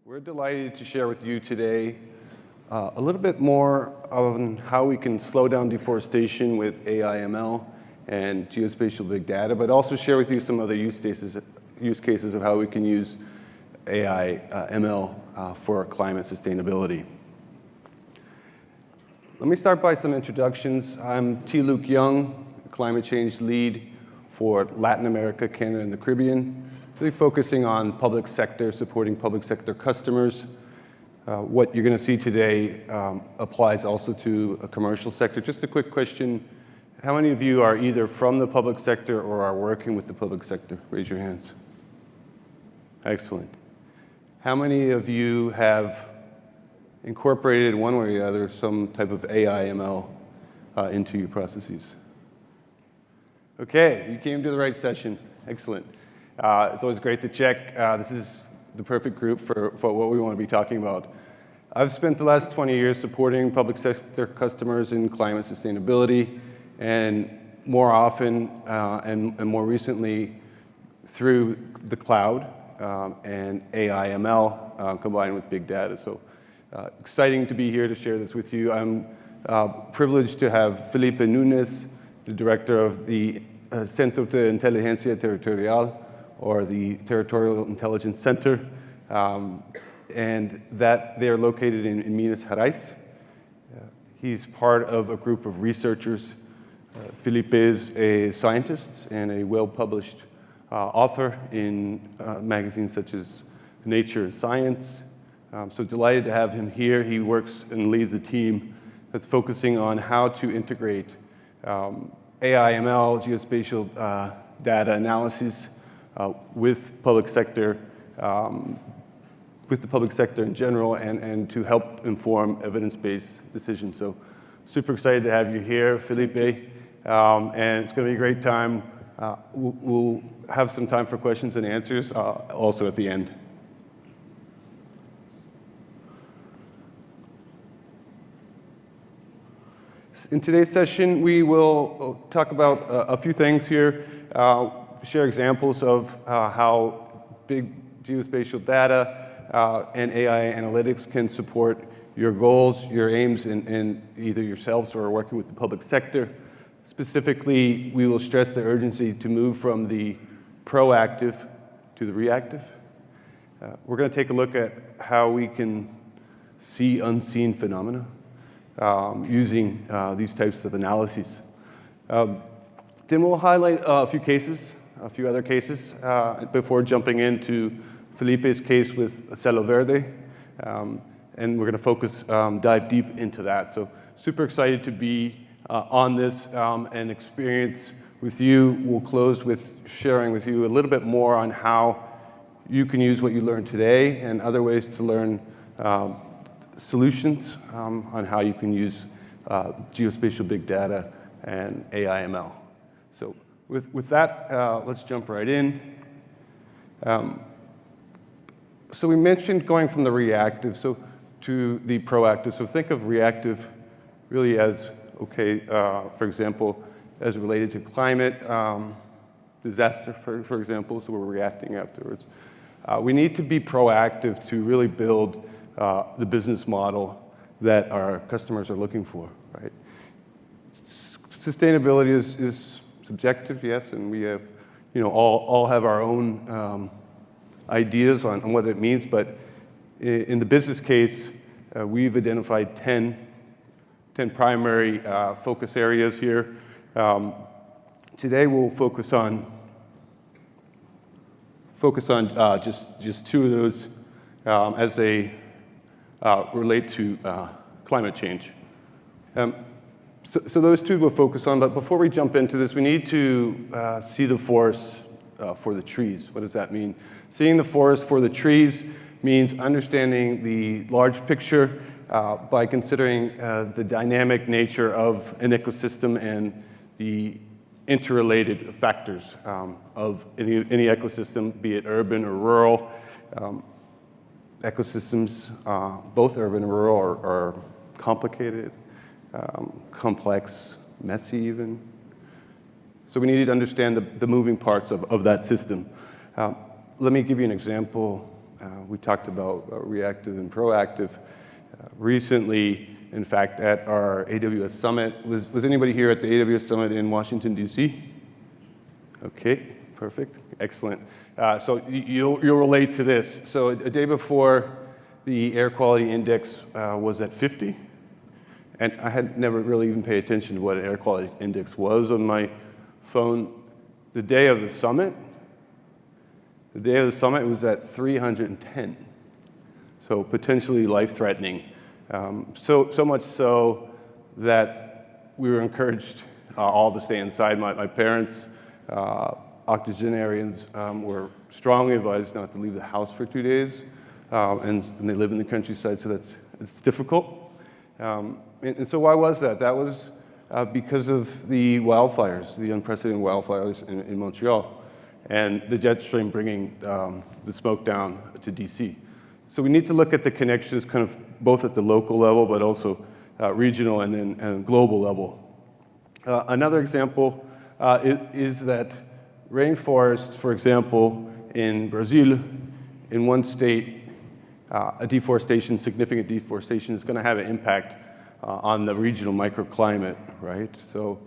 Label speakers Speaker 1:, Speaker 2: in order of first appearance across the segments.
Speaker 1: We're delighted to share with you today a little bit more on how we can slow down deforestation with AI, ML, and geospatial big data, but also share with you some other use cases of how we can use AI, ML for climate sustainability. Let me start by some introductions. I'm T. Luke Young, climate change lead for Latin America, Canada, and the Caribbean, really focusing on public sector, supporting public sector customers. What you're going to see today applies also to a commercial sector. Just a quick question. How many of you are either from the public sector or are working with the public sector? Raise your hands. Excellent. How many of you have incorporated one way or the other some type of AI, ML into your processes? Okay, you came to the right session. Excellent. It's always great to check. This is the perfect group for what we want to be talking about. I've spent the last 20 years supporting public sector customers in climate sustainability, and more often and more recently through the cloud and AI, ML combined with big data. So exciting to be here to share this with you. I'm privileged to have Felipe Nunes, the director of the Centro de Inteligencia Territorial, or the Territorial Intelligence Centre, and that they're located in Minas Gerais. He's part of a group of researchers. Felipe is a scientist and a well-published author in magazines such as Nature and Science. So delighted to have him here. He works and leads a team that's focusing on how to integrate AI, ML, geospatial data analysis with the public sector in general, and to help inform evidence-based decisions. So super excited to have you here, Felipe, and it's going to be a great time. We'll have some time for questions and answers also at the end. In today's session, we will talk about a few things here, share examples of how big geospatial data and AI analytics can support your goals, your aims in either yourselves or working with the public sector. Specifically, we will stress the urgency to move from the proactive to the reactive. We're going to take a look at how we can see unseen phenomena using these types of analyses. Then we'll highlight a few other cases before jumping into Felipe's case with Selo Verde, and we're going to focus, dive deep into that. So super excited to be on this and experience with you. We'll close with sharing with you a little bit more on how you can use what you learned today and other ways to learn solutions on how you can use geospatial big data and AI, ML. So with that, let's jump right in. So we mentioned going from the reactive to the proactive. So think of reactive really as, okay, for example, as related to climate disaster, for example, so we're reacting afterwards. We need to be proactive to really build the business model that our customers are looking for, right? Sustainability is subjective, yes, and we have, all have our own ideas on what it means, but in the business case, we've identified 10 primary focus areas here. Today we'll focus on just two of those as they relate to climate change. So those two we'll focus on, but before we jump into this, we need to see the forest for the trees. What does that mean? Seeing the forest for the trees means understanding the large picture by considering the dynamic nature of an ecosystem and the interrelated factors of any ecosystem, be it urban or rural. Ecosystems, both urban and rural, are complicated, complex, messy even. So we need to understand the moving parts of that system. Let me give you an example. We talked about reactive and proactive. Recently, in fact, at our AWS Summit, was anybody here at the AWS Summit in Washington, D.C.? Okay, perfect, excellent. So you'll relate to this. So a day before, the air quality index was at 50, and I had never really even paid attention to what an air quality index was on my phone. The day of the summit was at 310, so potentially life-threatening. So much so that we were encouraged all to stay inside. My parents, octogenarians, were strongly advised not to leave the house for 2 days, and they live in the countryside, so it's difficult. And so why was that? That was because of the wildfires, the unprecedented wildfires in Montreal, and the jet stream bringing the smoke down to DC. So we need to look at the connections kind of both at the local level, but also regional and then global level. Another example is that rainforests, for example, in Brazil, in one state, significant deforestation is going to have an impact on the regional microclimate, right? So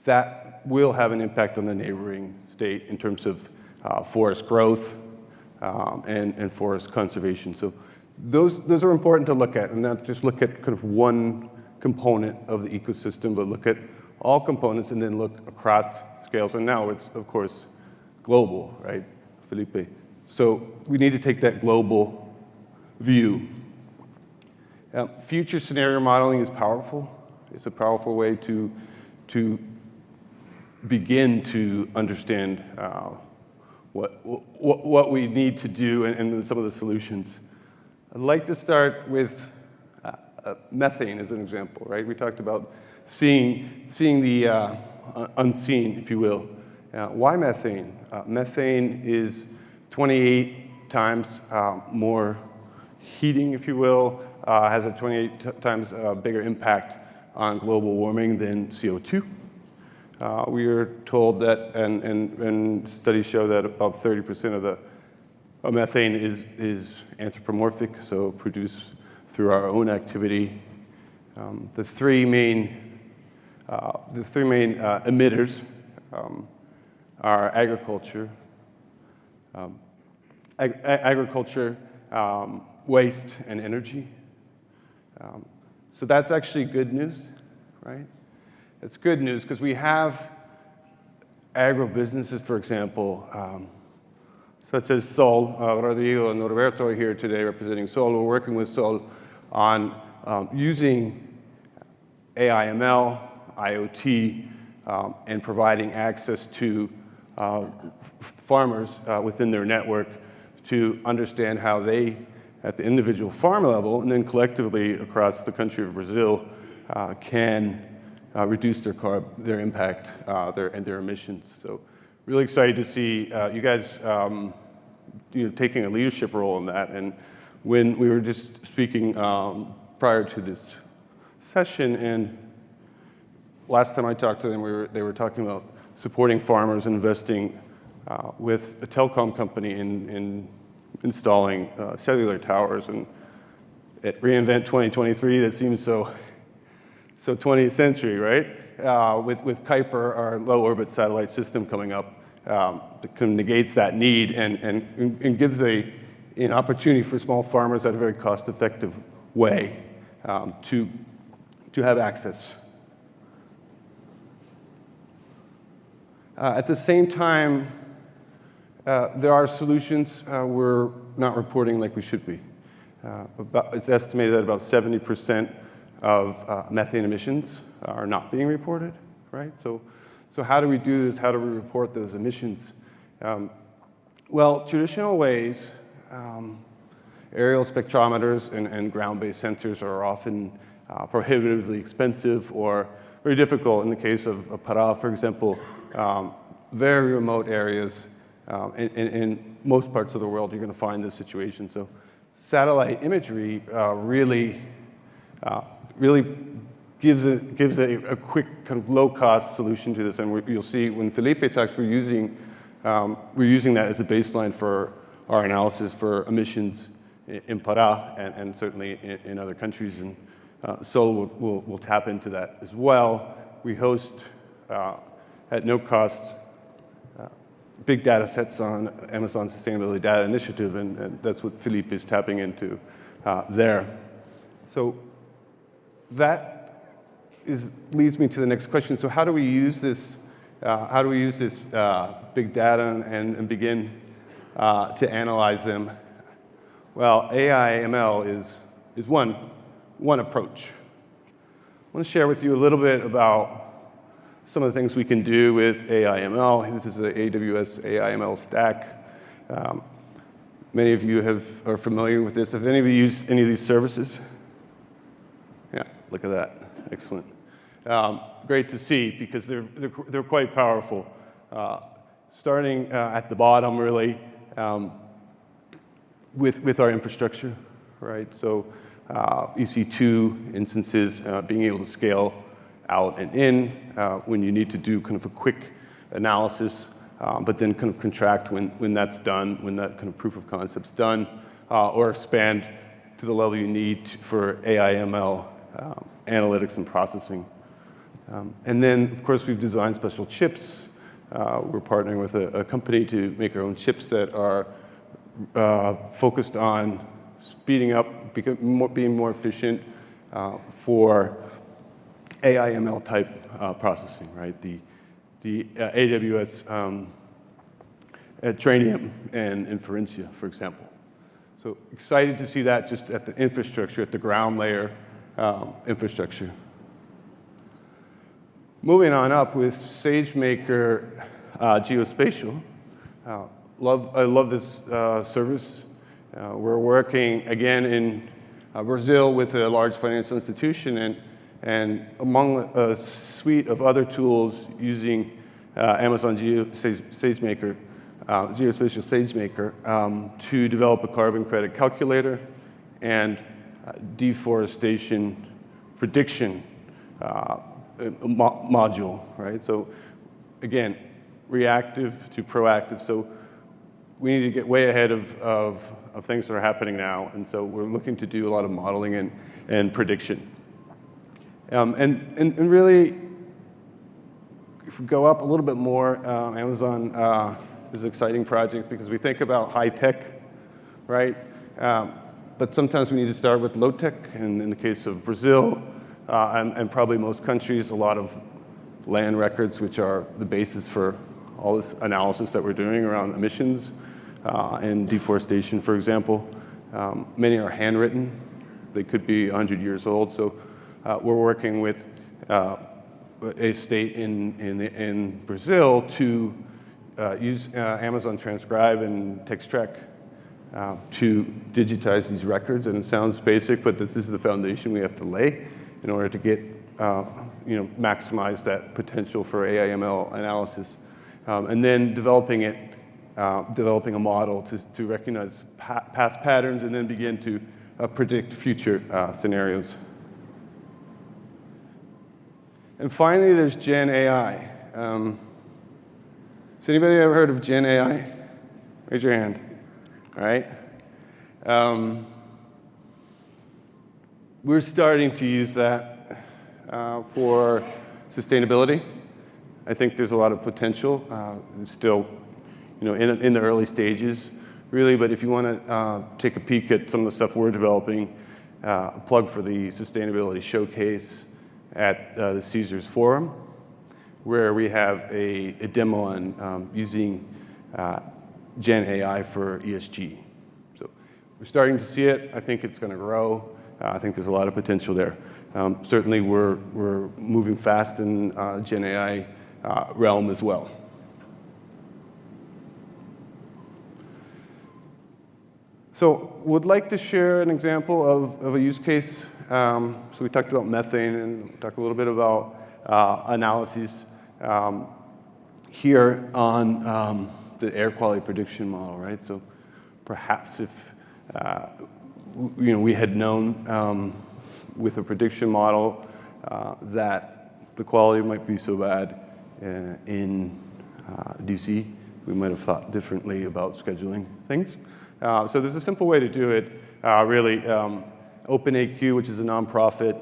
Speaker 1: that will have an impact on the neighboring state in terms of forest growth and forest conservation. So those are important to look at, and not just look at kind of one component of the ecosystem, but look at all components and then look across scales. And now it's, of course, global, right, Felipe? So we need to take that global view. Future scenario modeling is powerful. It's a powerful way to begin to understand what we need to do and some of the solutions. I'd like to start with methane as an example, right? We talked about seeing the unseen, if you will. Why methane? Methane is 28 times more heating, if you will, has a 28 times bigger impact on global warming than CO2. We are told that, and studies show that about 30% of the methane is anthropomorphic, so produced through our own activity. The three main emitters are agriculture, waste, and energy. So that's actually good news, right? It's good news because we have agribusinesses, for example, such as Sol. Rodrigo and Norberto are here today representing Sol. We're working with Sol on using AI, ML, IoT, and providing access to farmers within their network to understand how they, at the individual farm level, and then collectively across the country of Brazil, can reduce their impact and their emissions. So really excited to see you guys taking a leadership role in that. And when we were just speaking prior to this session, and last time I talked to them, they were talking about supporting farmers and investing with a telecom company in installing cellular towers. And at reInvent 2023, that seems so 20th century, right? With Kuiper, our low orbit satellite system coming up, that kind of negates that need and gives an opportunity for small farmers at a very cost-effective way to have access. At the same time, there are solutions we're not reporting like we should be. It's estimated that about 70% of methane emissions are not being reported, right? So how do we do this? How do we report those emissions? Well, traditional ways, aerial spectrometers and ground-based sensors are often prohibitively expensive or very difficult. In the case of Pará, for example, very remote areas. In most parts of the world, you're going to find this situation. So satellite imagery really gives a quick kind of low-cost solution to this. And you'll see when Felipe talks, we're using that as a baseline for our analysis for emissions in Pará and certainly in other countries. And Selo will tap into that as well. We host, at no cost, big data sets on Amazon Sustainability Data Initiative, and that's what Philippe is tapping into there. So that leads me to the next question. So how do we use this? Big data and begin to analyze them? Well, AI/ML is one approach. I want to share with you a little bit about some of the things we can do with AI/ML. This is the AWS AI/ML stack. Many of you are familiar with this. Have any of you used any of these services? Yeah, look at that. Excellent. Great to see, because they're quite powerful. Starting at the bottom, really, with our infrastructure, right? So EC2 instances being able to scale out and in when you need to do kind of a quick analysis, but then kind of contract when that's done, when that kind of proof of concept's done, or expand to the level you need for AI/ML analytics and processing. And then, of course, we've designed special chips. We're partnering with a company to make our own chips that are focused on speeding up, being more efficient for AI/ML type processing, right? The AWS Trainium and Inferentia, for example. So excited to see that just at the infrastructure, at the ground layer infrastructure. Moving on up with SageMaker Geospatial. I love this service. We're working again in Brazil with a large financial institution, and among a suite of other tools using Amazon SageMaker, Geospatial SageMaker, to develop a carbon credit calculator and deforestation prediction module, right? So again, reactive to proactive. So we need to get way ahead of things that are happening now, and so we're looking to do a lot of modeling and prediction. And really, if we go up a little bit more, Amazon is an exciting project because we think about high tech, right? But sometimes we need to start with low tech, and in the case of Brazil, and probably most countries, a lot of land records, which are the basis for all this analysis that we're doing around emissions and deforestation, for example. Many are handwritten. They could be 100 years old. So we're working with a state in Brazil to use Amazon Transcribe and TextTrack to digitize these records. And it sounds basic, but this is the foundation we have to lay in order to get, maximize that potential for AI/ML analysis. And then developing a model to recognize past patterns and then begin to predict future scenarios. And finally, there's Gen AI. Has anybody ever heard of Gen AI? Raise your hand. All right. We're starting to use that for sustainability. I think there's a lot of potential. It's still, in the early stages, really. But if you want to take a peek at some of the stuff we're developing, a plug for the sustainability showcase at the Caesars Forum, where we have a demo on using Gen AI for ESG. So we're starting to see it. I think it's going to grow. I think there's a lot of potential there. Certainly, we're moving fast in Gen AI realm as well. So would like to share an example of a use case. So we talked about methane and talked a little bit about analyses here on the air quality prediction model, right? So perhaps if we had known with a prediction model that the quality might be so bad in DC, we might have thought differently about scheduling things. So there's a simple way to do it, really. OpenAQ, which is a nonprofit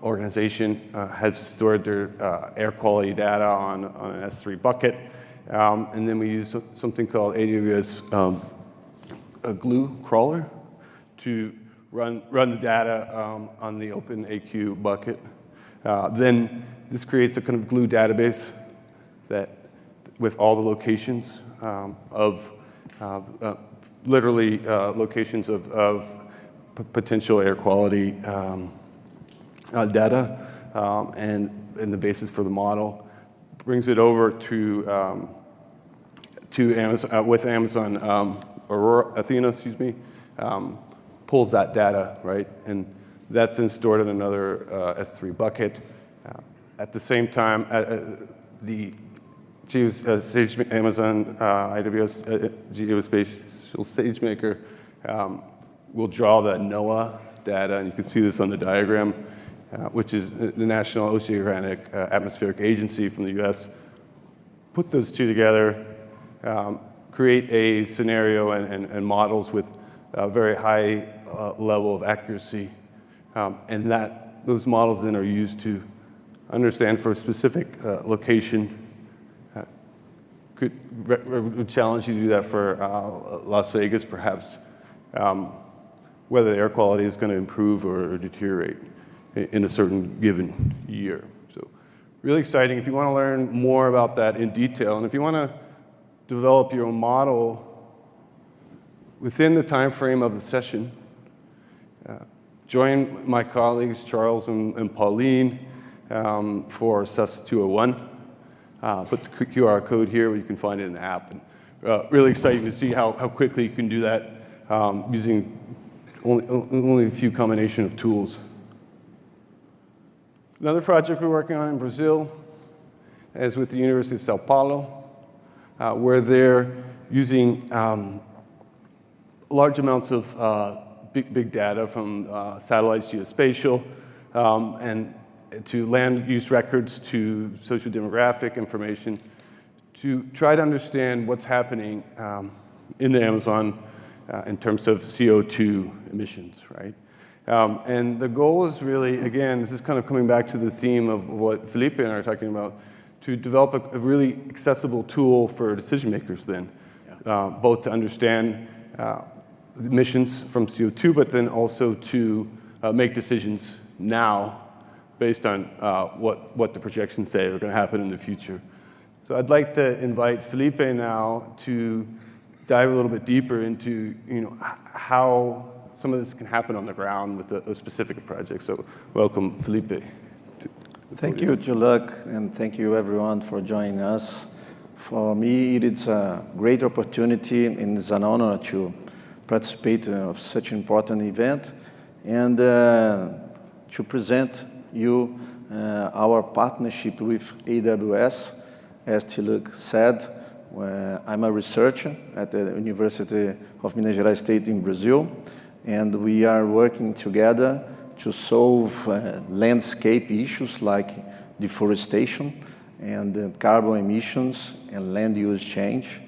Speaker 1: organization, has stored their air quality data on an S3 bucket. And then we use something called AWS a glue crawler to run the data on the OpenAQ bucket. Then this creates a kind of glue database that, with all the locations of literally locations of potential air quality data and the basis for the model, brings it over to Amazon with Amazon Athena, excuse me, pulls that data, right, and that's then stored in another S3 bucket. At the same time, the Amazon AWS geospatial SageMaker will draw that NOAA data, and you can see this on the diagram, which is the National Oceanic Atmospheric Agency from the US. Put those two together, create a scenario and models with a very high level of accuracy, and those models then are used to understand for a specific location. Would challenge you to do that for Las Vegas, perhaps, whether the air quality is going to improve or deteriorate in a certain given year. So really exciting. If you want to learn more about that in detail, and if you want to develop your own model within the time frame of the session, join my colleagues, Charles and Pauline, for SUS201. Put the QR code here where you can find it in the app. And really exciting to see how quickly you can do that using only a few combination of tools. Another project we're working on in Brazil is with the University of Sao Paulo, where they're using large amounts of big data from satellites, geospatial, and to land use records, to social demographic information, to try to understand what's happening in the Amazon in terms of CO2 emissions, right? And the goal is really, again, this is kind of coming back to the theme of what Felipe and I are talking about, to develop a really accessible tool for decision makers then, both to understand emissions from CO2, but then also to make decisions now based on what the projections say are going to happen in the future. So I'd like to invite Felipe now to dive a little bit deeper into how some of this can happen on the ground with a specific project. So welcome, Felipe.
Speaker 2: Thank you, Juluk, and thank you everyone for joining us. For me, it is a great opportunity and it's an honor to participate of such an important event and to present you our partnership with AWS. As Juluk said, I'm a researcher at the University of Minas Gerais State in Brazil, and we are working together to solve landscape issues like deforestation and carbon emissions and land use change.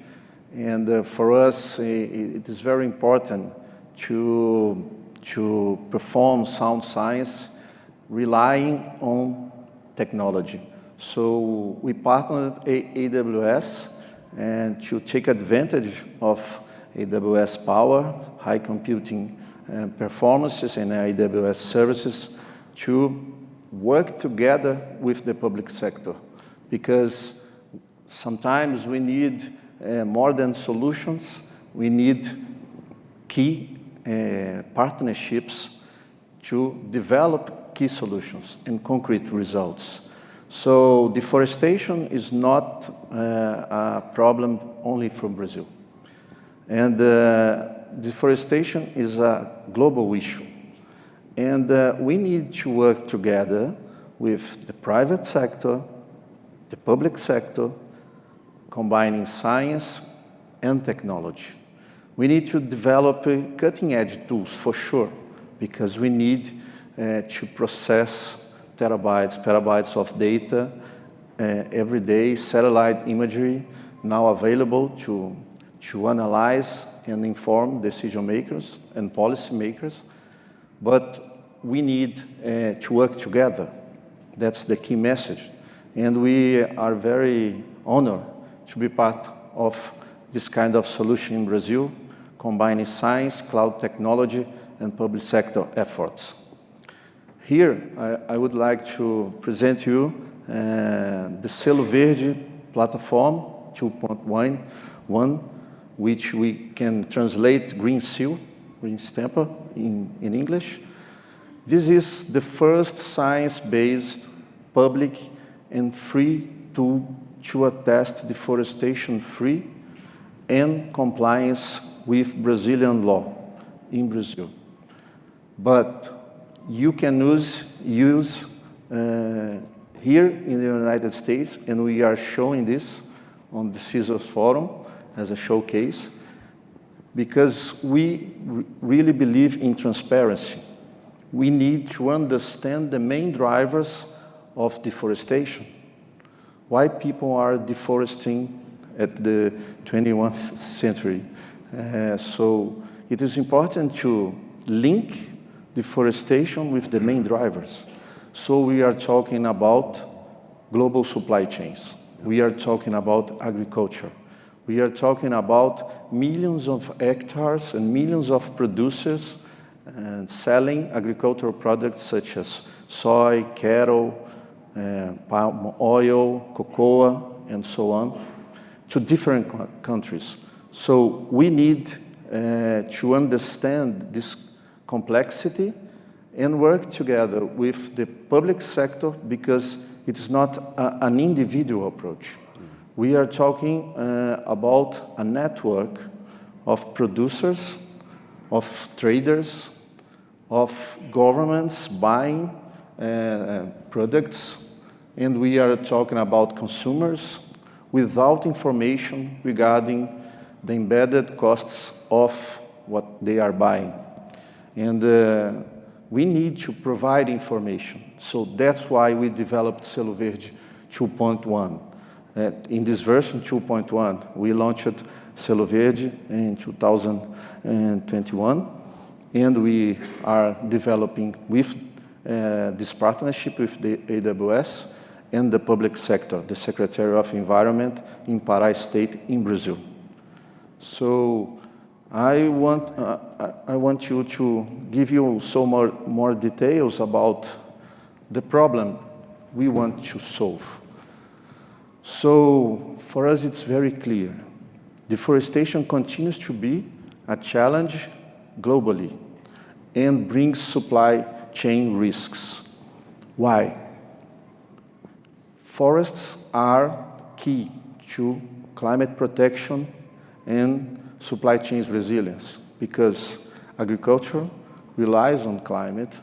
Speaker 2: And for us, it is very important to perform sound science relying on technology. So we partnered with AWS and to take advantage of AWS power, high computing performances and AWS services to work together with the public sector, because sometimes we need more than solutions, we need key partnerships to develop key solutions and concrete results. So deforestation is not a problem only for Brazil. And deforestation is a global issue. And we need to work together with the private sector, the public sector, combining science and technology. We need to develop cutting-edge tools for sure, because we need to process terabytes, petabytes of data every day, satellite imagery, now available to analyze and inform decision makers and policy makers, but we need to work together. That's the key message. And we are very honored to be part of this kind of solution in Brazil, combining science, cloud technology, and public sector efforts. Here, I would like to present you the Selo Verde platform 2.1, which we can translate green seal, green stamper in English. This is the first science-based, public, and free tool to attest deforestation-free and compliance with Brazilian law in Brazil. But you can use here in the United States, and we are showing this on the CISO's forum as a showcase, because we really believe in transparency. We need to understand the main drivers of deforestation, why people are deforesting at the 21st century. So it is important to link deforestation with the main drivers. So we are talking about global supply chains. We are talking about agriculture. We are talking about millions of hectares and millions of producers selling agricultural products such as soy, cattle, palm oil, cocoa, and so on, to different countries. So we need to understand this complexity and work together with the public sector, because it is not an individual approach. We are talking about a network of producers, of traders, of governments buying products, and we are talking about consumers without information regarding the embedded costs of what they are buying. And we need to provide information. So that's why we developed Selo Verde 2.1. In this version 2.1, we launched Selo Verde in 2021, and we are developing with this partnership with the AWS and the public sector, the Secretary of Environment in Pará State in Brazil. So I want you to give you some more details about the problem we want to solve. So for us, it's very clear. Deforestation continues to be a challenge globally and brings supply chain risks. Why? Forests are key to climate protection and supply chains resilience, because agriculture relies on climate,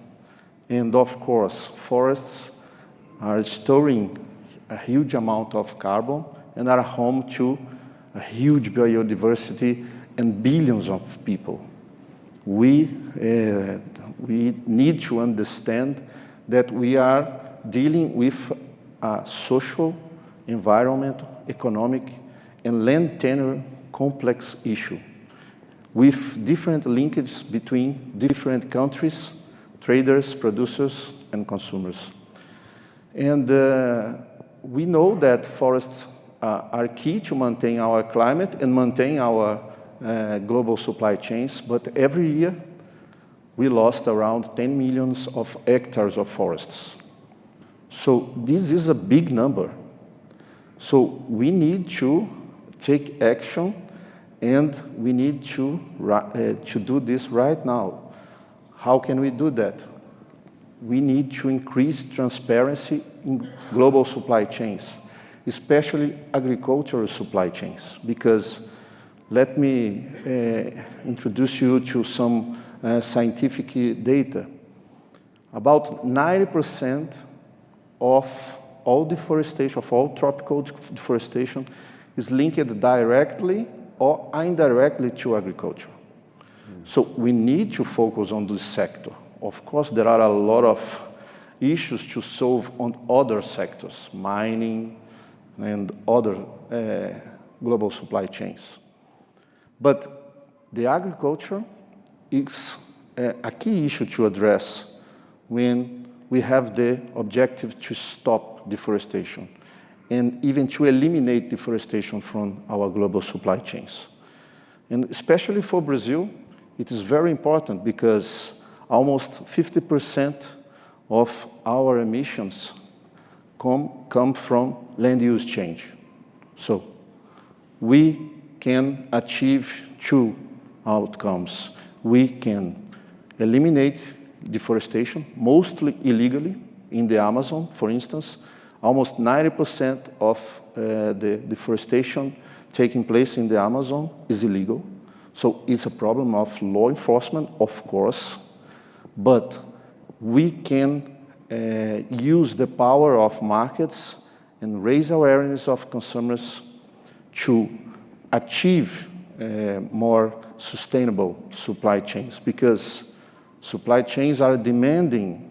Speaker 2: and of course, forests are storing a huge amount of carbon and are home to a huge biodiversity and billions of people. We need to understand that we are dealing with a social, environmental, economic, and land tenure complex issue with different linkages between different countries, traders, producers, and consumers. And we know that forests are key to maintain our climate and maintain our global supply chains, but every year we lost around 10 million of hectares of forests. So this is a big number. So we need to take action, and we need to do this right now. How can we do that? We need to increase transparency in global supply chains, especially agricultural supply chains, because let me introduce you to some scientific data. About 90% of all deforestation, of all tropical deforestation, is linked directly or indirectly to agriculture. So we need to focus on this sector. Of course, there are a lot of issues to solve on other sectors, mining and other global supply chains. But the agriculture is a key issue to address when we have the objective to stop deforestation and even to eliminate deforestation from our global supply chains. And especially for Brazil, it is very important because almost 50% of our emissions come from land use change. So we can achieve two outcomes. We can eliminate deforestation, mostly illegally, in the Amazon, for instance. Almost 90% of the deforestation taking place in the Amazon is illegal. So it's a problem of law enforcement, of course, but we can use the power of markets and raise awareness of consumers to achieve more sustainable supply chains, because supply chains are demanding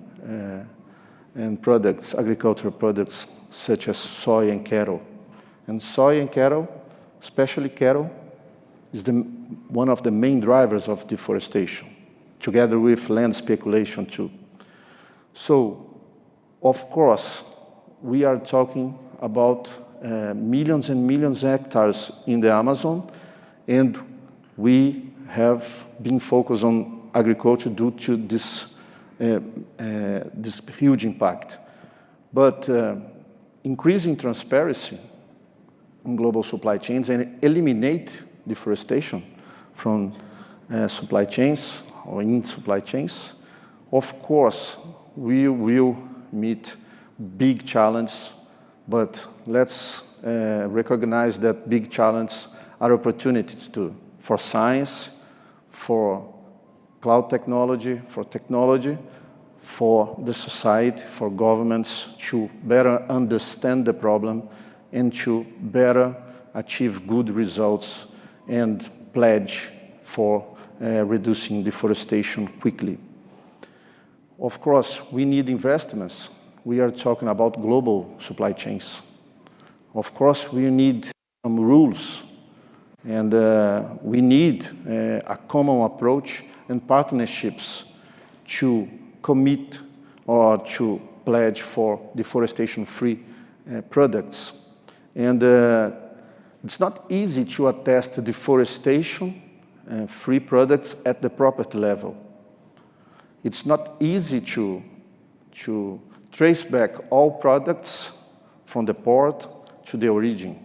Speaker 2: and products, agricultural products such as soy and cattle. And soy and cattle, especially cattle, is one of the main drivers of deforestation, together with land speculation too. So, of course, we are talking about millions and millions of hectares in the Amazon, and we have been focused on agriculture due to this huge impact. But increasing transparency in global supply chains and eliminate deforestation from supply chains or in supply chains, of course, we will meet big challenges, but let's recognize that big challenges are opportunities too, for science, for cloud technology, for the society, for governments to better understand the problem and to better achieve good results and pledge for reducing deforestation quickly. Of course, we need investments. We are talking about global supply chains. Of course, we need some rules, and we need a common approach and partnerships to commit or to pledge for deforestation-free products. And it's not easy to attest deforestation-free products at the property level. It's not easy to trace back all products from the port to the origin.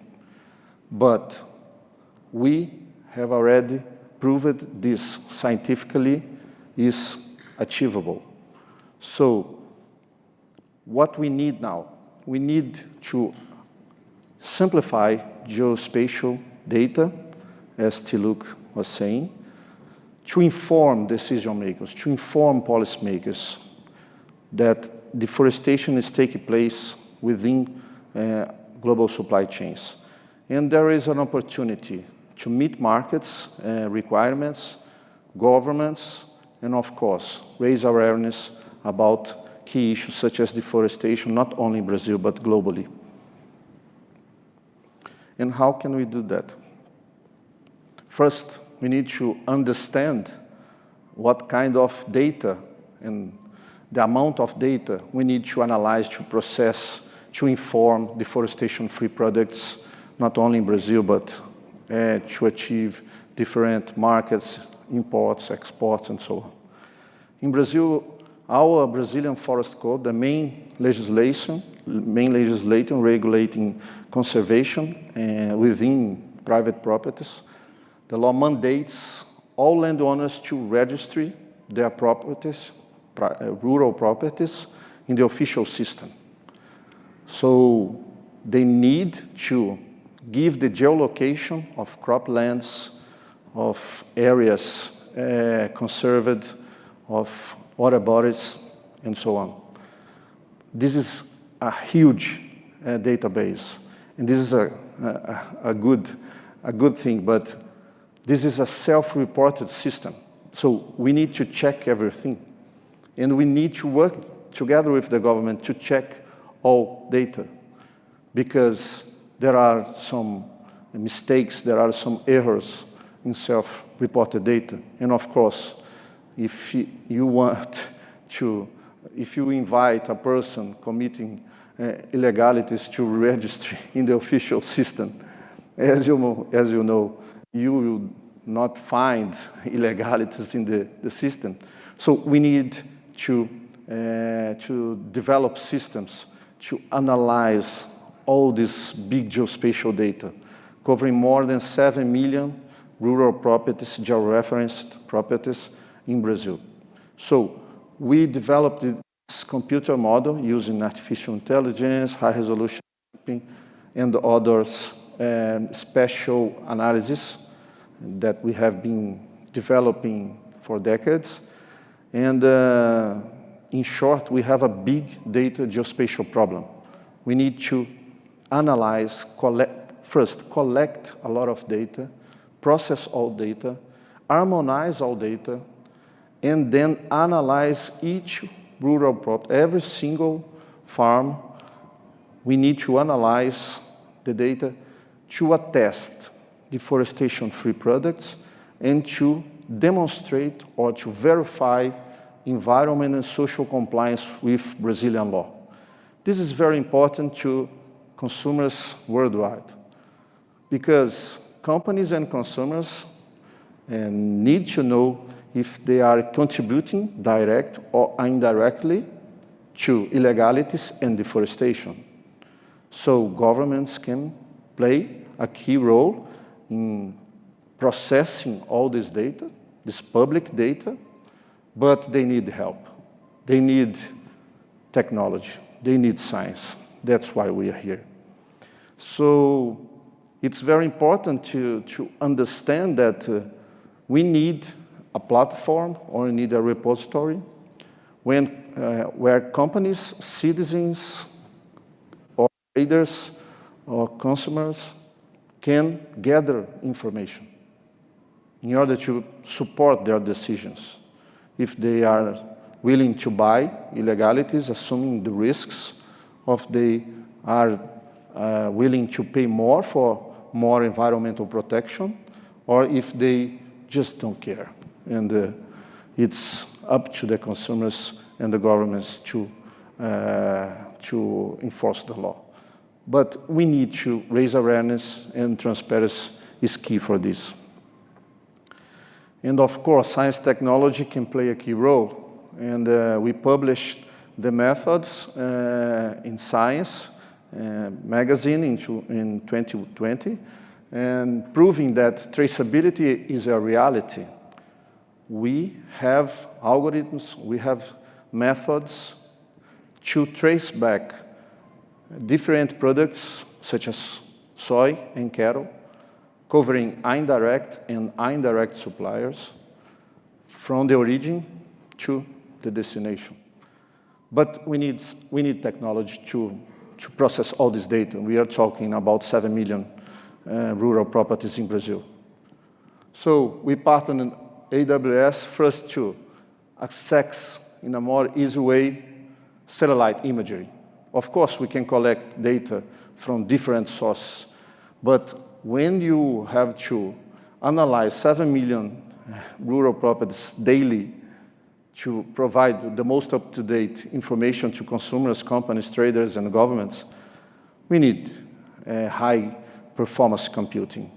Speaker 2: But we have already proved this scientifically is achievable. So what we need now, we need to simplify geospatial data, as Tiluk was saying, to inform decision makers, to inform policymakers that deforestation is taking place within global supply chains. And there is an opportunity to meet markets, requirements, governments, and of course, raise awareness about key issues such as deforestation, not only in Brazil, but globally. And how can we do that? First, we need to understand what kind of data and the amount of data we need to analyze, to process, to inform deforestation-free products, not only in Brazil, but to achieve different markets, imports, exports, and so on. In Brazil, our Brazilian Forest Code, the main legislation regulating conservation within private properties, the law mandates all landowners to register their properties, rural properties, in the official system. So they need to give the geolocation of croplands, of areas conserved, of water bodies, and so on. This is a huge database, and this is a good thing, but this is a self-reported system. So we need to check everything, and we need to work together with the government to check all data, because there are some mistakes, there are some errors in self-reported data. And of course, if you want to, if you invite a person committing illegalities to registry in the official system, as you know, you will not find illegalities in the system. So we need to develop systems to analyze all this big geospatial data, covering more than 7 million rural properties, georeferenced properties in Brazil. So we developed this computer model using artificial intelligence, high resolution mapping, and others spatial analysis that we have been developing for decades. And in short, we have a big data geospatial problem. We need to analyze, first collect a lot of data, process all data, harmonize all data, and then analyze each rural property, every single farm. We need to analyze the data to attest deforestation-free products and to demonstrate or to verify environment and social compliance with Brazilian law. This is very important to consumers worldwide because companies and consumers need to know if they are contributing direct or indirectly to illegalities and deforestation. So governments can play a key role in processing all this data, this public data, but they need help. They need technology. They need science. That's why we are here. So it's very important to understand that we need a platform or we need a repository where companies, citizens, or traders, or consumers can gather information in order to support their decisions. If they are willing to buy illegalities, assuming the risks of they are willing to pay more for more environmental protection, or if they just don't care. And it's up to the consumers and the governments to enforce the law. But we need to raise awareness, and transparency is key for this. And of course, science technology can play a key role. And we published the methods in Science magazine in 2020, and proving that traceability is a reality. We have algorithms, we have methods to trace back different products such as soy and cattle, covering indirect and indirect suppliers from the origin to the destination. But we need technology to process all this data. We are talking about 7 million rural properties in Brazil. So we partnered with AWS first to access in a more easy way satellite imagery. Of course, we can collect data from different sources, but when you have to analyze 7 million rural properties daily to provide the most up-to-date information to consumers, companies, traders, and governments, we need high-performance computing.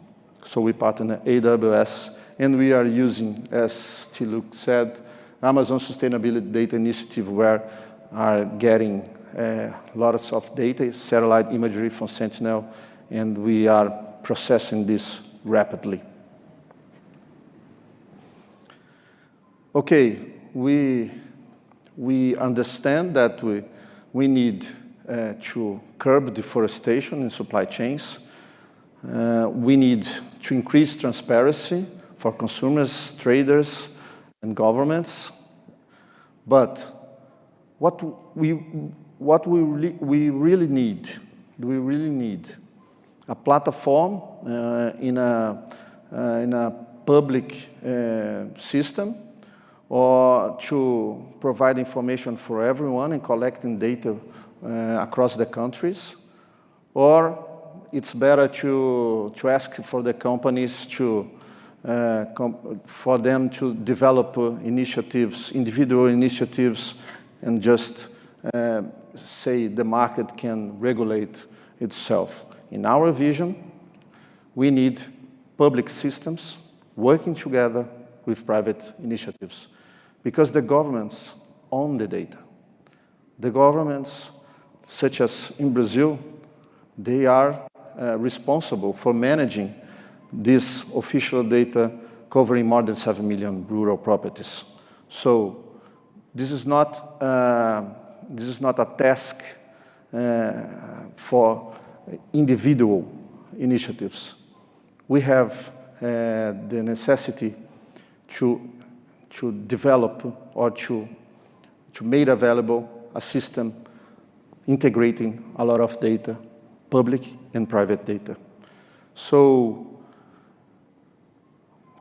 Speaker 2: So we partner with AWS, and we are using, as Tiluk said, Amazon Sustainability Data Initiative, where are getting lots of data, satellite imagery from Sentinel, and we are processing this rapidly. Okay, we understand that we need to curb deforestation in supply chains. We need to increase transparency for consumers, traders, and governments. But what we really need a platform in a public system, or to provide information for everyone and collecting data across the countries, or it's better to ask for the companies for them to develop initiatives, individual initiatives, and just say the market can regulate itself. In our vision, we need public systems working together with private initiatives, because the governments own the data. The governments, such as in Brazil, they are responsible for managing this official data covering more than 7 million rural properties. So this is not a task for individual initiatives. We have the necessity to develop or to make available a system integrating a lot of data, public and private data. So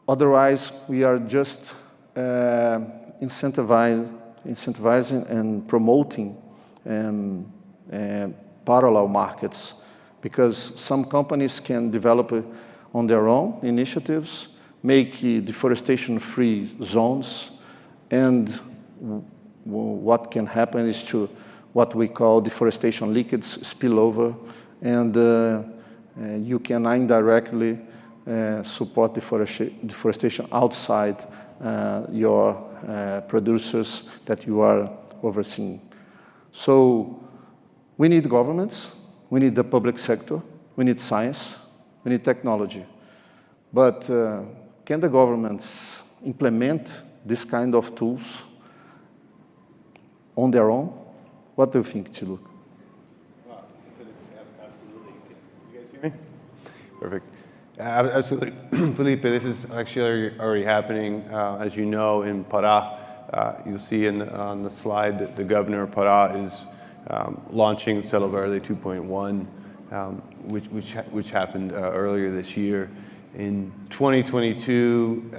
Speaker 2: otherwise, we are just incentivizing and promoting parallel markets, because some companies can develop on their own initiatives, make deforestation-free zones, and what can happen is to what we call deforestation leakage spillover, and you can indirectly support deforestation outside your producers that you are overseeing. So we need governments, we need the public sector, we need science, we need technology. But can the governments implement this kind of tools on their own? What do you think, Chilu?
Speaker 1: Absolutely. You guys hear me? Perfect. Absolutely. Felipe, this is actually already happening, as you know, in Pará. You'll see on the slide that the governor of Pará is launching Selo Verde 2.1, which happened earlier this year. In 2022,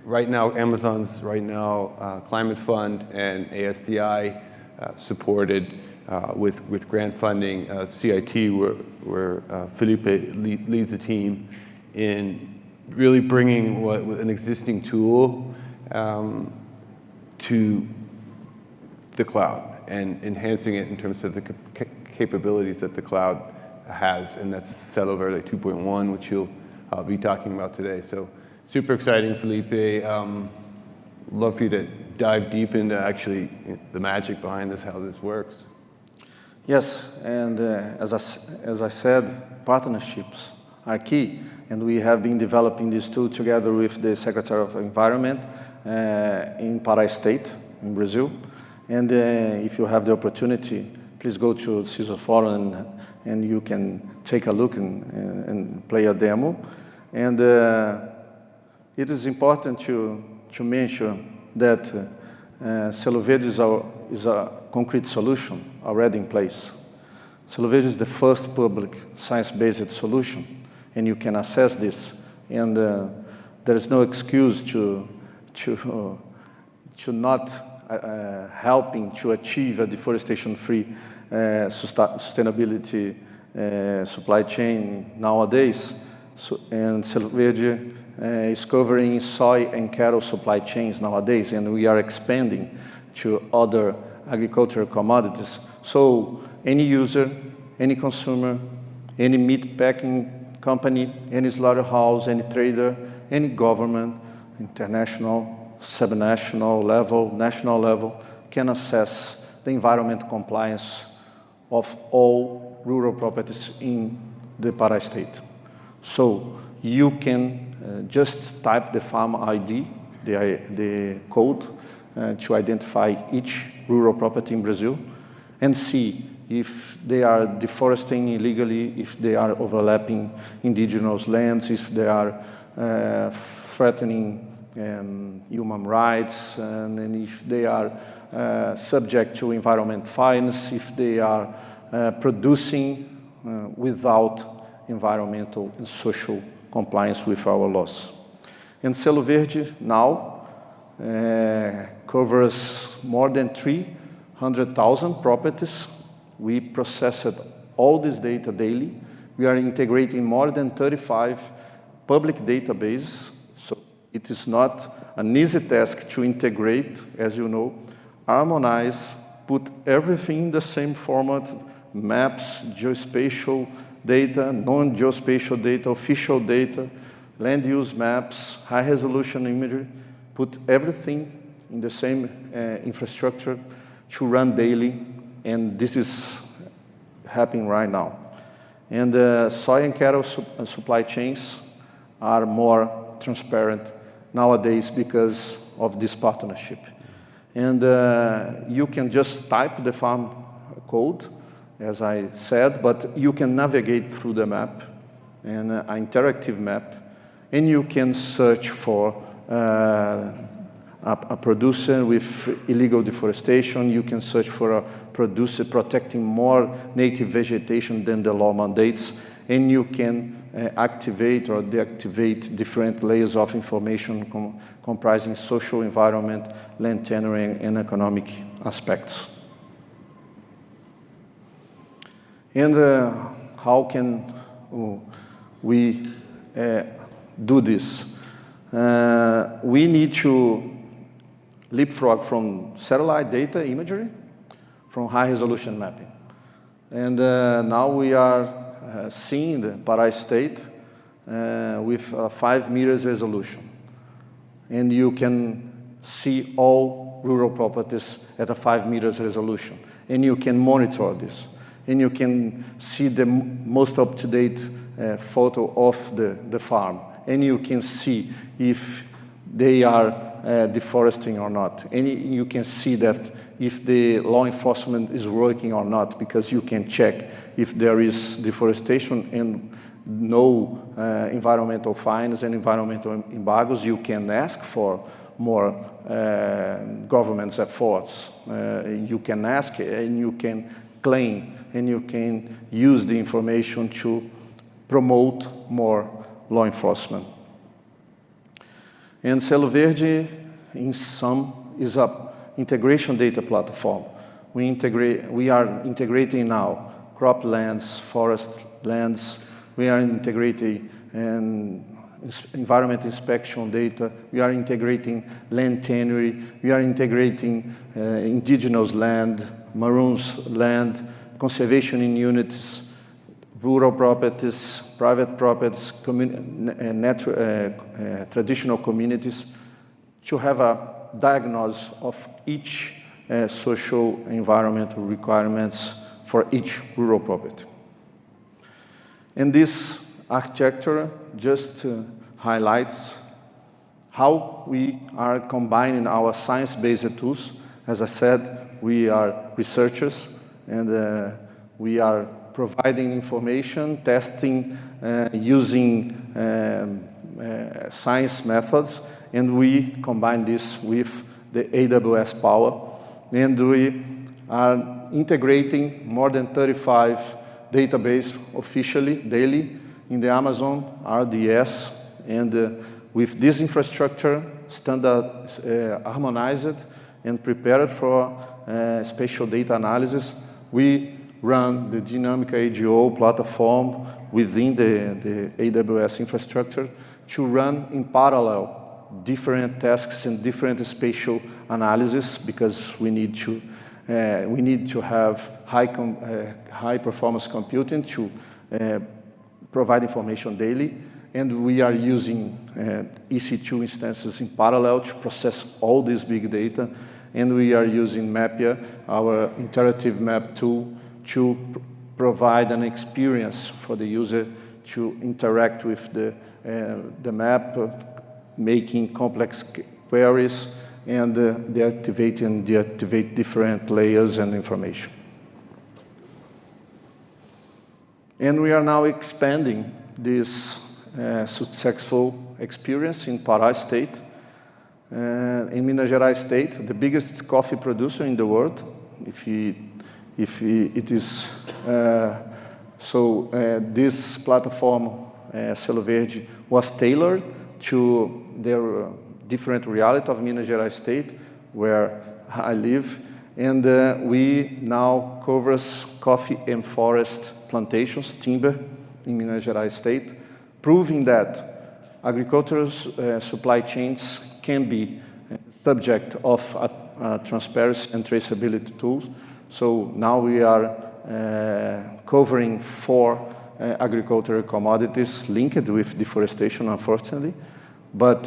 Speaker 1: right now, Amazon's Climate Fund and ASDI supported with grant funding CIT, where Felipe leads the team in really bringing an existing tool to the cloud and enhancing it in terms of the capabilities that the cloud has, and that's Selo Verde 2.1, which you'll be talking about today. So super exciting, Felipe. Love for you to dive deep into actually the magic behind this, how this works.
Speaker 2: Yes, and as I said, partnerships are key, and we have been developing this tool together with the Secretary of Environment in Pará State, in Brazil. And if you have the opportunity, please go to CISO Forum and you can take a look and play a demo. And it is important to mention that Selo Verde is a concrete solution already in place. Selo Verde is the first public science-based solution, and you can assess this. And there is no excuse to not helping to achieve a deforestation-free sustainability supply chain nowadays. And Selo Verde is covering soy and cattle supply chains nowadays, and we are expanding to other agricultural commodities. So any user, any consumer, any meat packing company, any slaughterhouse, any trader, any government, international, subnational level, national level, can assess the environment compliance of all rural properties in the Pará state. So you can just type the farm ID, the code, to identify each rural property in Brazil, and see if they are deforesting illegally, if they are overlapping indigenous lands, if they are threatening human rights, and if they are subject to environment fines, if they are producing without environmental and social compliance with our laws. And Selo Verde now covers more than 300,000 properties. We processed all this data daily, We are integrating more than 35 public databases, so it is not an easy task to integrate, as you know, harmonize, put everything in the same format, maps, geospatial data, non-geospatial data, official data, land use maps, high-resolution imagery, put everything in the same infrastructure to run daily, and this is happening right now. And soy and cattle supply chains are more transparent nowadays because of this partnership. And you can just type the farm code, as I said, but you can navigate through the map, and an interactive map, and you can search for a producer with illegal deforestation. You can search for a producer protecting more native vegetation than the law mandates, and you can activate or deactivate different layers of information comprising social, environment, land tenure, and economic aspects. And how can we do this? We need to leapfrog from satellite data imagery, from high-resolution mapping. And now we are seeing the Pará state with 5 meters resolution. And you can see all rural properties at a 5 meters resolution. And you can monitor this. And you can see the most up-to-date photo of the farm. And you can see if they are deforesting or not. And you can see that if the law enforcement is working or not, because you can check if there is deforestation and no environmental fines and environmental embargoes. You can ask for more government's efforts. You can ask and you can claim, and you can use the information to promote more law enforcement. And Selo Verde, in sum, is an integration data platform. We are integrating now croplands, forest lands. We are integrating environment inspection data. We are integrating land tenure. We are integrating indigenous land, maroons land, conservation in units, rural properties, private properties, traditional communities, to have a diagnosis of each social environmental requirements for each rural property. And this architecture just highlights how we are combining our science-based tools. As I said, we are researchers, and we are providing information, testing, using science methods, and we combine this with the AWS power. And we are integrating more than 35 databases officially, daily, in the Amazon RDS. And with this infrastructure, standard harmonized and prepared for spatial data analysis, we run the dynamic AGO platform within the AWS infrastructure to run in parallel different tasks and different spatial analysis, because we need to have high performance computing to provide information daily, and we are using EC2 instances in parallel to process all this big data, and we are using Mapia, our interactive map tool, to provide an experience for the user to interact with the map, making complex queries, and deactivate and deactivate different layers and information. And we are now expanding this successful experience in Pará State, in Minas Gerais State, the biggest coffee producer in the world. This platform, Selo Verde, was tailored to the different reality of Minas Gerais State, where I live, and we now covers coffee and forest plantations, timber in Minas Gerais state, proving that agricultural supply chains can be subject of transparency and traceability tools. So now we are covering 4 agricultural commodities linked with deforestation, unfortunately. But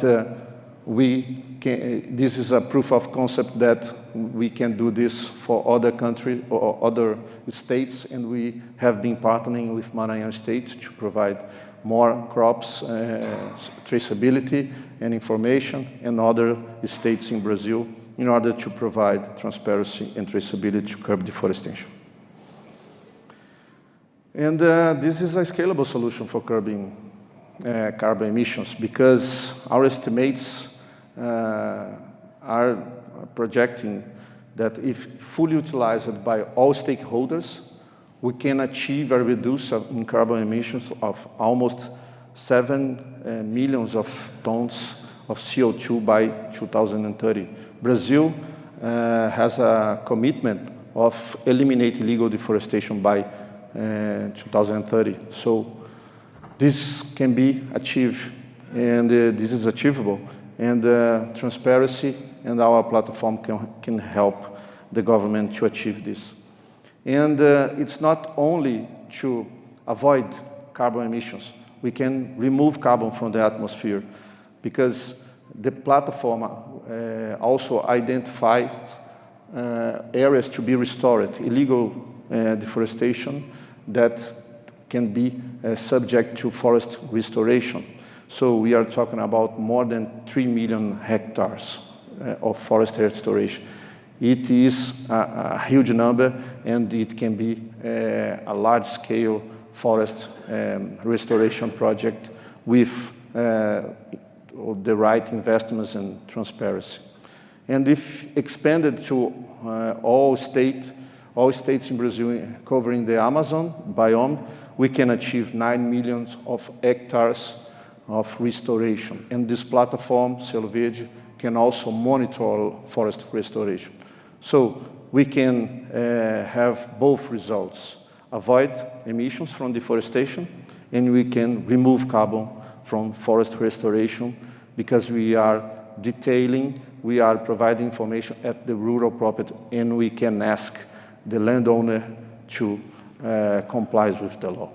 Speaker 2: this is a proof of concept that we can do this for other countries or other states, and we have been partnering with Maranhão State to provide more crops, traceability and information, and other states in Brazil in order to provide transparency and traceability to curb deforestation. And this is a scalable solution for curbing carbon emissions, because our estimates are projecting that if fully utilized by all stakeholders, we can achieve a reduction in carbon emissions of almost 7 millions of tons of CO2 by 2030. Brazil has a commitment of eliminating illegal deforestation by 2030. So this can be achieved, and this is achievable. And transparency and our platform can help the government to achieve this. And it's not only to avoid carbon emissions. We can remove carbon from the atmosphere, because the platform also identifies areas to be restored, illegal deforestation that can be subject to forest restoration. So we are talking about more than 3 million hectares of forest restoration. It is a huge number, and it can be a large-scale forest restoration project with the right investments and transparency. And if expanded to all states in Brazil covering the Amazon biome, we can achieve 9 million of hectares of restoration. And this platform, Selo Verde, can also monitor forest restoration. So we can have both results: avoid emissions from deforestation, and we can remove carbon from forest restoration, because we are detailing, we are providing information at the rural property, and we can ask the landowner to comply with the law.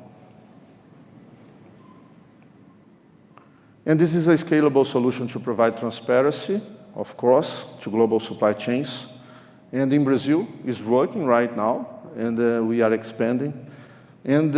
Speaker 2: And this is a scalable solution to provide transparency, of course, to global supply chains. And in Brazil, it's working right now, and we are expanding. And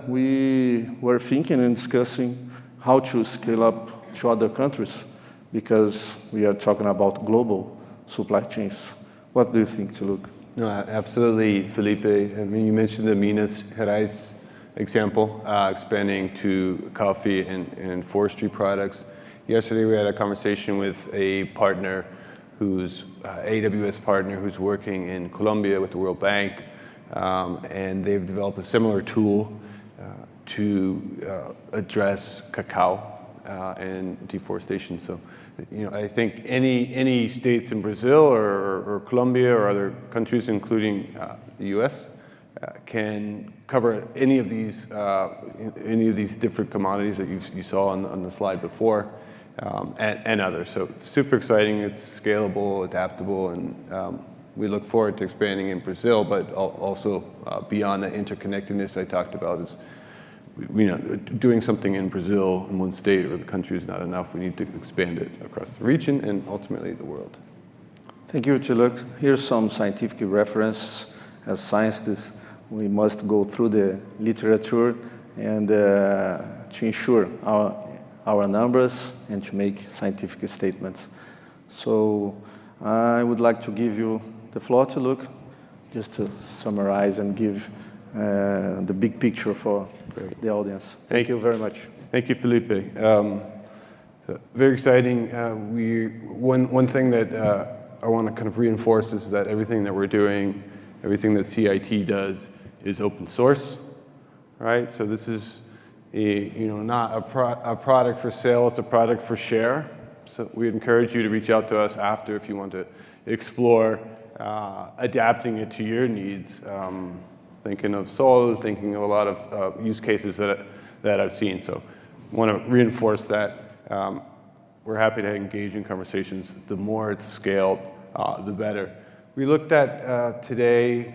Speaker 2: we were thinking and discussing how to scale up to other countries, because we are talking about global supply chains. What do you think, Luke?
Speaker 1: No, absolutely, Felipe. I mean, you mentioned the Minas Gerais example, expanding to coffee and forestry products. Yesterday, we had a conversation with a partner who's AWS partner who's working in Colombia with the World Bank, and they've developed a similar tool to address cacao and deforestation. So, you know, I think any states in Brazil or Colombia or other countries, including the U.S., can cover any of these different commodities that you saw on the slide before, and others. So super exciting. It's scalable, adaptable, and we look forward to expanding in Brazil, but also beyond the interconnectedness I talked about. Is, you know, doing something in Brazil in one state or the country is not enough. We need to expand it across the region and ultimately the world.
Speaker 2: Thank you, Tiluk. Here's some scientific references. As scientists, we must go through the literature and to ensure our numbers and to make scientific statements. So I would like to give you the floor, Tiluk, just to summarize and give the big picture for the audience. Thank you very much.
Speaker 1: Thank you, Felipe. Very exciting. One thing that I want to kind of reinforce is that everything that we're doing, everything that CIT does, is open source, right? So this is not a product for sale; it's a product for share. So we encourage you to reach out to us after if you want to explore adapting it to your needs. thinking of Sol, thinking of a lot of use cases that I've seen. So I want to reinforce that. We're happy to engage in conversations. The more it's scaled, the better. We looked at today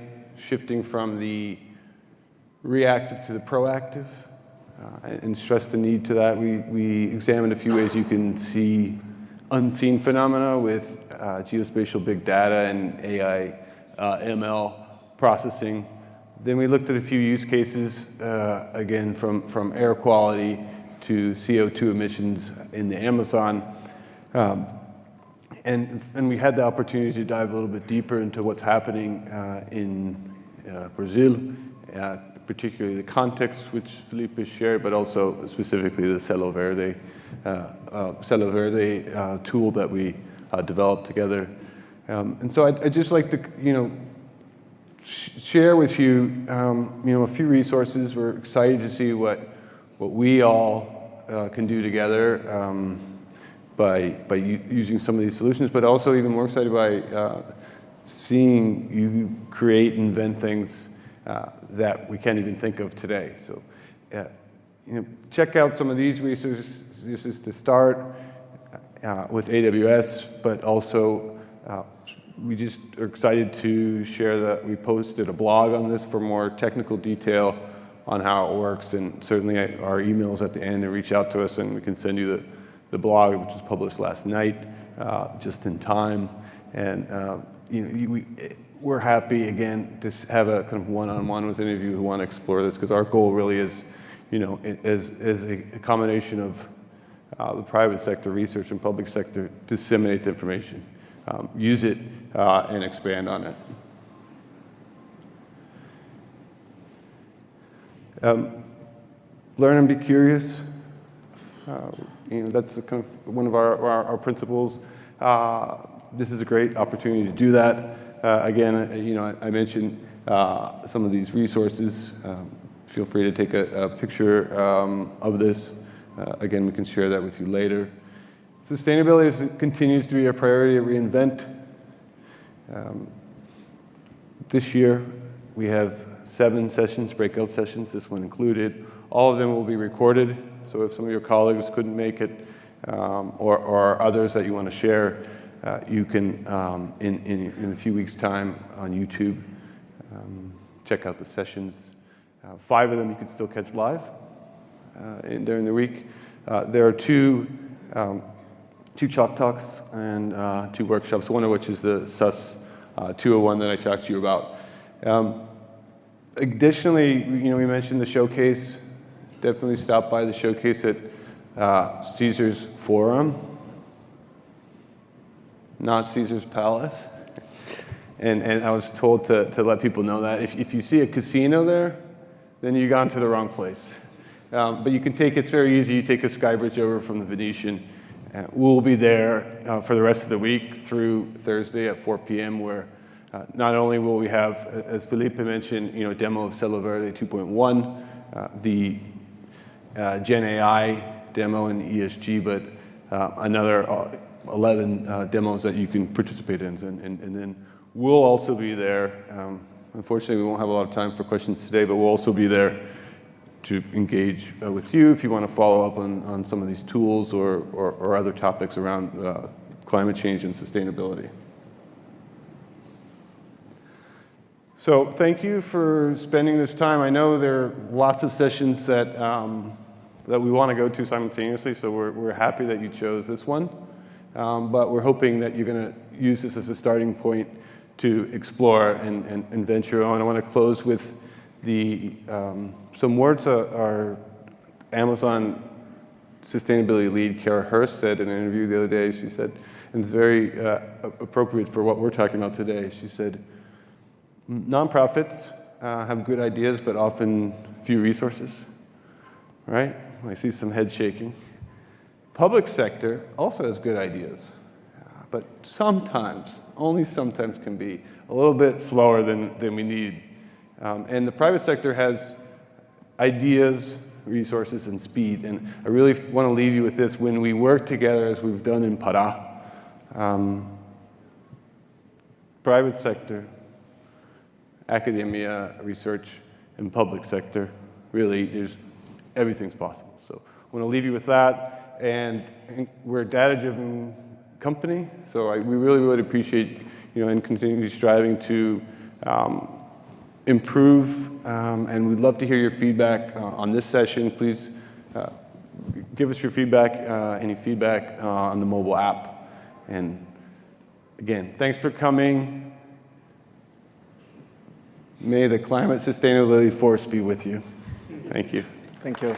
Speaker 1: shifting from the reactive to the proactive and stressed the need to that. We examined a few ways you can see unseen phenomena with geospatial big data and AI ML processing. Then we looked at a few use cases, again, from air quality to CO2 emissions in the Amazon. And we had the opportunity to dive a little bit deeper into what's happening in Brazil, particularly the context which Felipe shared, but also specifically the Selo Verde tool that we developed together. And so I'd just like to, share with you, a few resources. We're excited to see what we all can do together by using some of these solutions, but also even more excited by seeing you create and invent things that we can't even think of today. So, check out some of these resources to start with AWS, but also we just are excited to share that we posted a blog on this for more technical detail on how it works, and certainly our emails at the end, and reach out to us and we can send you the blog, which was published last night, just in time. And we're happy, again, to have a kind of one-on-one with any of you who want to explore this, because our goal really is, as a combination of the private sector research and public sector, disseminate the information, use it, and expand on it. Learn and be curious. That's kind of one of our principles. This is a great opportunity to do that. Again, I mentioned some of these resources. Feel free to take a picture of this. Again, we can share that with you later. Sustainability continues to be a priority at reInvent. This year, we have 7 sessions, breakout sessions, this one included. All of them will be recorded, so if some of your colleagues couldn't make it, or others that you want to share, you can, in a few weeks' time on YouTube, check out the sessions. 5 of them you can still catch live during the week. There are 2 chalk talks and 2 workshops, one of which is the SUS201 that I talked to you about. Additionally, we mentioned the showcase. Definitely stop by the showcase at Caesar's Forum, not Caesar's Palace. And I was told to let people know that. If you see a casino there, then you've gone to the wrong place. But you can it's very easy. You take a sky bridge over from the Venetian. We'll be there for the rest of the week through Thursday at 4 p.m. where not only will we have, as Felipe mentioned, a demo of Selo Verde 2.1, the Gen AI demo in ESG, but another 11 demos that you can participate in. And then we'll also be there. Unfortunately, we won't have a lot of time for questions today, but we'll also be there to engage with you if you want to follow up on some of these tools or other topics around climate change and sustainability. So thank you for spending this time. I know there are lots of sessions that we want to go to simultaneously, so we're happy that you chose this one. But we're hoping that you're going to use this as a starting point to explore and venture on. I want to close with some words our Amazon sustainability lead, Kara Hurst, said in an interview the other day. She said, and it's very appropriate for what we're talking about today, she said, nonprofits have good ideas, but often few resources, right? I see some head shaking. Public sector also has good ideas, but sometimes, only sometimes, can be a little bit slower than we need. And the private sector has ideas, resources, and speed. And I really want to leave you with this. When we work together, as we've done in Pará, private sector academia, research, and public sector. Really, everything's possible. So I want to leave you with that. And we're a data-driven company, so we really, really appreciate, and continue striving to improve. And we'd love to hear your feedback on this session. Please give us your feedback, any feedback on the mobile app. And again, thanks for coming. May the climate sustainability force be with you. Thank you.
Speaker 2: Thank you.